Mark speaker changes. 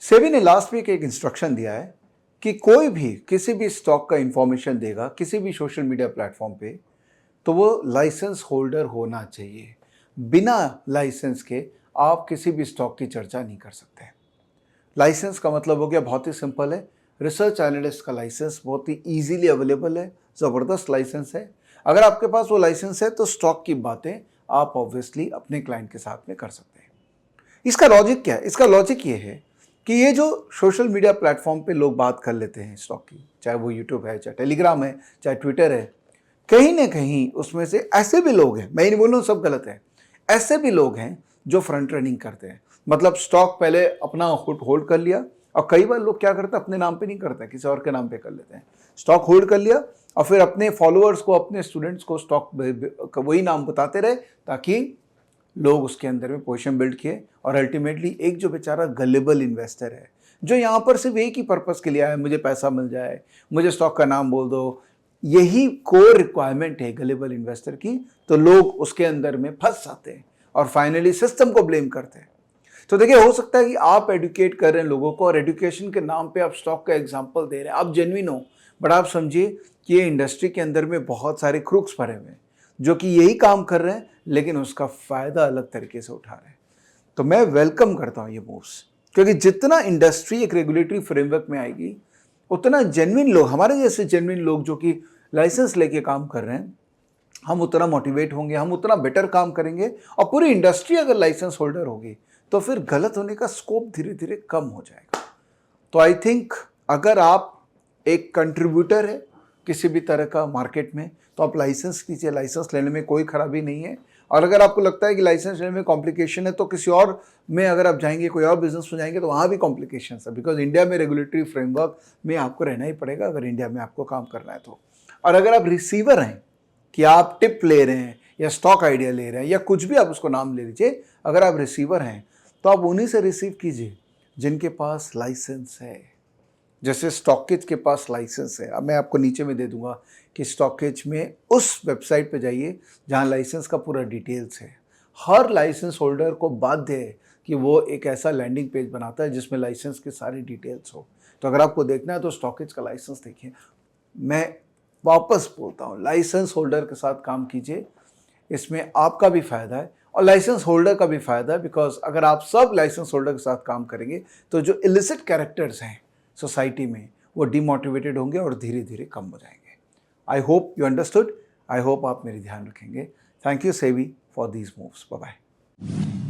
Speaker 1: सेबी ने last week एक instruction दिया है कि कोई भी किसी भी स्टॉक का इंफॉर्मेशन देगा किसी भी सोशल मीडिया प्लेटफॉर्म पे तो वो लाइसेंस होल्डर होना चाहिए। बिना लाइसेंस के आप किसी भी स्टॉक की चर्चा नहीं कर सकते। लाइसेंस का मतलब हो गया बहुत ही सिंपल है, रिसर्च एनालिस्ट का लाइसेंस बहुत ही ईजीली अवेलेबल है, ज़बरदस्त लाइसेंस है। अगर आपके पास वो लाइसेंस है तो स्टॉक की बातें आप ऑब्वियसली अपने क्लाइंट के साथ में कर सकते हैं। इसका लॉजिक क्या है? इसका लॉजिक ये है कि ये जो सोशल मीडिया प्लेटफॉर्म पे लोग बात कर लेते हैं स्टॉक की, चाहे वो यूट्यूब है, चाहे टेलीग्राम है, चाहे ट्विटर है, कहीं ना कहीं उसमें से ऐसे भी लोग हैं, मैं नहीं बोल रहा हूँ सब गलत है, ऐसे भी लोग हैं जो फ्रंट रनिंग करते हैं। मतलब स्टॉक पहले अपना होल्ड कर लिया, और कई बार लोग क्या करते हैं, अपने नाम पे नहीं करते, किसी और के नाम पे कर लेते हैं। स्टॉक होल्ड कर लिया और फिर अपने फॉलोअर्स को, अपने स्टूडेंट्स को स्टॉक वही नाम बताते रहे ताकि लोग उसके अंदर में पोजीशन बिल्ड किए। और अल्टीमेटली एक जो बेचारा गलेबल इन्वेस्टर है जो यहाँ पर सिर्फ एक ही पर्पस के लिए आया, मुझे पैसा मिल जाए, मुझे स्टॉक का नाम बोल दो, यही कोर रिक्वायरमेंट है गलेबल इन्वेस्टर की, तो लोग उसके अंदर में फंस जाते हैं और फाइनली सिस्टम को ब्लेम करते हैं। तो देखिए, हो सकता है कि आप एडुकेट कर रहे हैं लोगों को और एडुकेशन के नाम पे आप स्टॉक का एग्जांपल दे रहे हैं, आप जेन्युइन हो, बट आप समझिए कि ये इंडस्ट्री के अंदर में बहुत सारे क्रूक्स भरे हुए हैं जो कि यही काम कर रहे हैं लेकिन उसका फायदा अलग तरीके से उठा रहे हैं। तो मैं वेलकम करता हूँ ये मूव्स, क्योंकि जितना इंडस्ट्री एक रेगुलेटरी फ्रेमवर्क में आएगी उतना जेन्युइन लोग, हमारे जैसे जेन्युइन लोग जो कि लाइसेंस लेके काम कर रहे हैं, हम उतना मोटिवेट होंगे, हम उतना बेटर काम करेंगे। और पूरी इंडस्ट्री अगर लाइसेंस होल्डर होगी तो फिर गलत होने का स्कोप धीरे धीरे कम हो जाएगा। तो आई थिंक अगर आप एक कंट्रीब्यूटर है किसी भी तरह का मार्केट में तो आप लाइसेंस कीजिए, लाइसेंस लेने में कोई खराबी नहीं है। और अगर आपको लगता है कि लाइसेंस लेने में कॉम्प्लिकेशन है तो किसी और में अगर आप जाएंगे, कोई और बिजनेस में जाएंगे तो वहाँ भी कॉम्प्लिकेशन है, बिकॉज इंडिया में रेगुलेटरी फ्रेमवर्क में आपको रहना ही पड़ेगा अगर इंडिया में आपको काम करना है तो। और अगर आप रिसीवर हैं कि आप टिप ले रहे हैं या स्टॉक आइडिया ले रहे हैं या कुछ भी आप उसको नाम ले लीजिए, अगर आप रिसीवर हैं तो आप उन्हीं से रिसीव कीजिए जिनके पास लाइसेंस है। जैसे स्टॉकेज के पास लाइसेंस है, अब मैं आपको नीचे में दे दूंगा कि स्टॉकेज में उस वेबसाइट पे जाइए जहां लाइसेंस का पूरा डिटेल्स है। हर लाइसेंस होल्डर को बाध्य है कि वो एक ऐसा लैंडिंग पेज बनाता है जिसमें लाइसेंस की सारी डिटेल्स हो। तो अगर आपको देखना है तो स्टॉकेज का लाइसेंस देखिए। मैं वापस बोलता हूँ, लाइसेंस होल्डर के साथ काम कीजिए, इसमें आपका भी फायदा है और लाइसेंस होल्डर का भी फायदा है। बिकॉज अगर आप सब लाइसेंस होल्डर के साथ काम करेंगे तो जो इलिसिट कैरेक्टर्स हैं सोसाइटी में वो डिमोटिवेटेड होंगे और धीरे धीरे कम हो जाएंगे। I hope you understood, I hope आप मेरी ध्यान रखेंगे। Thank you SEBI for these moves. Bye bye.